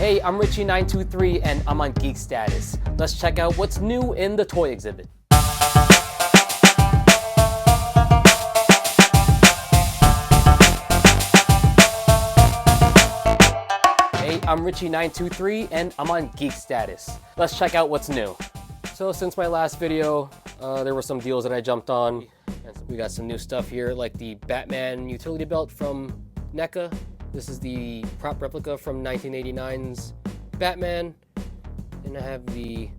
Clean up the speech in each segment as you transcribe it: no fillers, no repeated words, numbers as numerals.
Hey, I'm Richie923 and I'm on Geek Status. Let's check out what's new in the toy exhibit. Hey, I'm Richie923 and I'm on Geek Status. Let's check out what's new. So since my last video, there were some deals that I jumped on. And we got some new stuff here, like the Batman utility belt from NECA. This is the prop replica from 1989's Batman. And I have the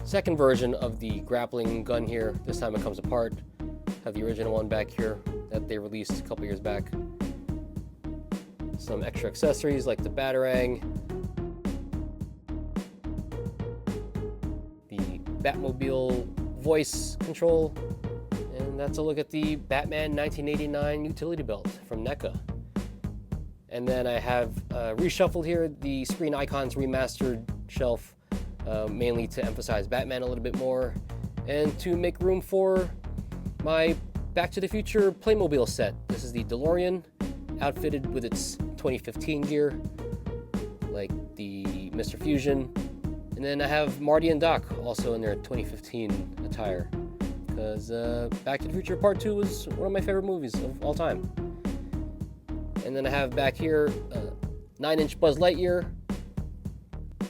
second version of the grappling gun here. This time it comes apart. Have the original one back here that they released a couple years back. Some extra accessories like the Batarang, the Batmobile voice control, and that's a look at the Batman 1989 utility belt from NECA. And then I have reshuffled here the Screen Icons remastered shelf, mainly to emphasize Batman a little bit more and to make room for my Back to the Future Playmobil set. This is the DeLorean, outfitted with its 2015 gear, like the Mr. Fusion. And then I have Marty and Doc also in their 2015 attire, because Back to the Future Part 2 was one of my favorite movies of all time. And then I have back here 9-inch Buzz Lightyear.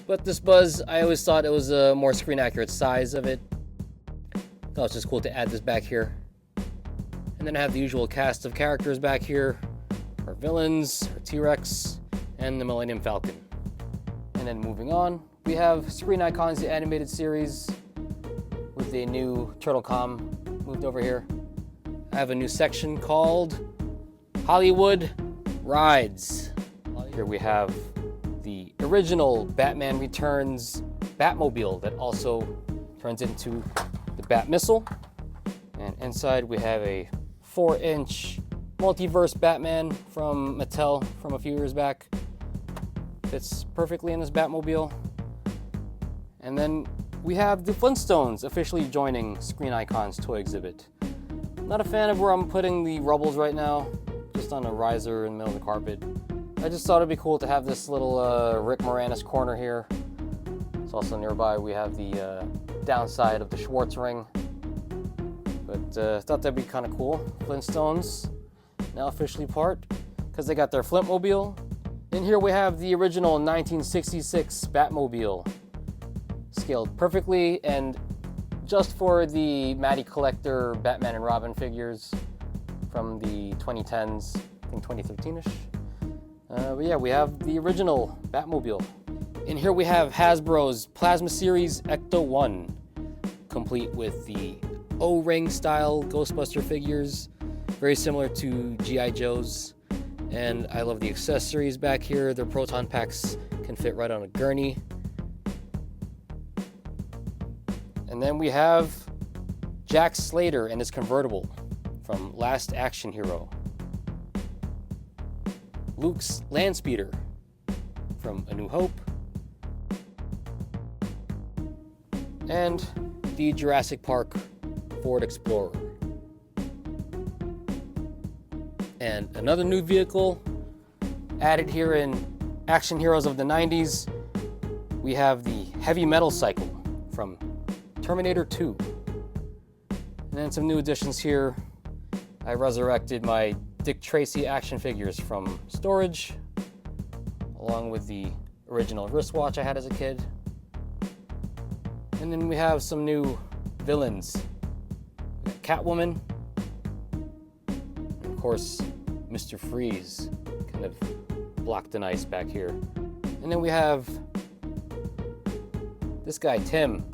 But this Buzz, I always thought it was a more screen accurate size of it. Thought it was just cool to add this back here. And then I have the usual cast of characters back here. Our villains, our T-Rex, and the Millennium Falcon. And then moving on, we have Screen Icons, the animated series, with a new Turtle Com moved over here. I have a new section called Hollywood Rides. Here we have the original Batman Returns Batmobile that also turns into the Bat Missile. And inside we have a 4-inch multiverse Batman from Mattel from a few years back. Fits perfectly in this Batmobile. And then we have the Flintstones officially joining Screen Icons toy exhibit. Not a fan of where I'm putting the Rubbles right now, just on a riser in the middle of the carpet. I just thought it'd be cool to have this little Rick Moranis corner here. It's also nearby. We have the downside of the Schwartz ring. But thought that'd be kind of cool. Flintstones now officially part, because they got their Flintmobile. And here we have the original 1966 Batmobile, scaled perfectly, and just for the Matty Collector Batman and Robin figures from the 2010s, I think 2013-ish. But yeah, we have the original Batmobile. And here we have Hasbro's Plasma Series Ecto 1, complete with the O-ring style Ghostbuster figures, very similar to G.I. Joe's. And I love the accessories back here. Their proton packs can fit right on a gurney. And then we have Jack Slater and his convertible from Last Action Hero. Luke's Landspeeder from A New Hope. And the Jurassic Park Ford Explorer. And another new vehicle added here in Action Heroes of the 90s. We have the Heavy Metal Cycle from Terminator 2. And then some new additions here. I resurrected my Dick Tracy action figures from storage, along with the original wristwatch I had as a kid. And then we have some new villains. Catwoman, and of course, Mr. Freeze, kind of blocked in ice back here. And then we have this guy, Tim,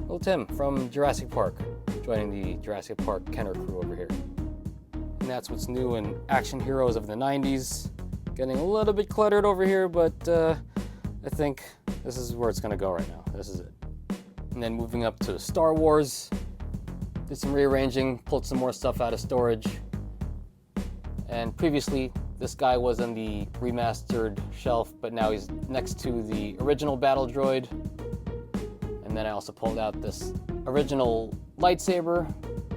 little Tim from Jurassic Park, joining the Jurassic Park Kenner crew over here. And that's what's new in Action Heroes of the 90s. Getting a little bit cluttered over here, but I think this is where it's gonna go right now. This is it. And then moving up to Star Wars, did some rearranging, pulled some more stuff out of storage. And previously, this guy was on the remastered shelf, but now he's next to the original battle droid. And then I also pulled out this original lightsaber.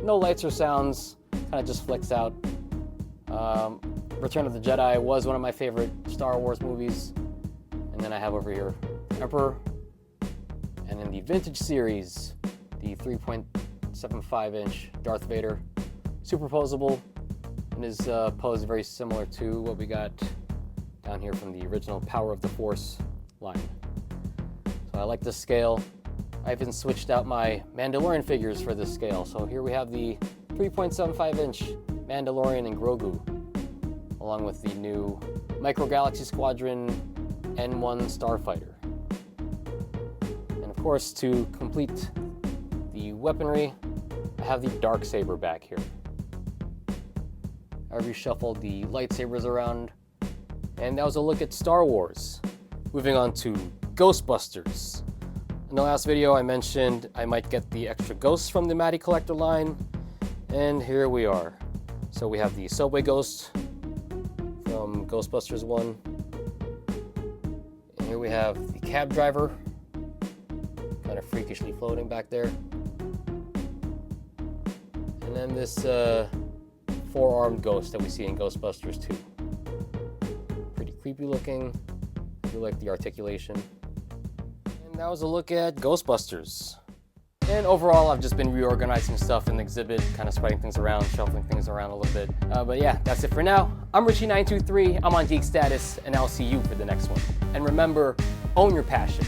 No lights or sounds, kind of just flicks out. Return of the Jedi was one of my favorite Star Wars movies. And then I have over here Emperor. And in the Vintage series, the 3.75-inch Darth Vader, superposable, and is posed very similar to what we got down here from the original Power of the Force line. So I like this scale. I even switched out my Mandalorian figures for this scale. So here we have the 3.75-inch Mandalorian and Grogu, along with the new Micro Galaxy Squadron N1 Starfighter. And of course, to complete the weaponry, I have the Darksaber back here. I reshuffled the lightsabers around, and that was a look at Star Wars. Moving on to Ghostbusters. In the last video, I mentioned I might get the extra ghosts from the Matty Collector line, and here we are. So we have the Subway Ghost from Ghostbusters 1. And here we have the cab driver, kind of freakishly floating back there. And then this four-armed ghost that we see in Ghostbusters 2. Pretty creepy looking. I do like the articulation. And that was a look at Ghostbusters. And overall, I've just been reorganizing stuff in the exhibit, kind of spreading things around, shuffling things around a little bit. But yeah, that's it for now. I'm Richie923, I'm on Geek Status, and I'll see you for the next one. And remember, own your passion.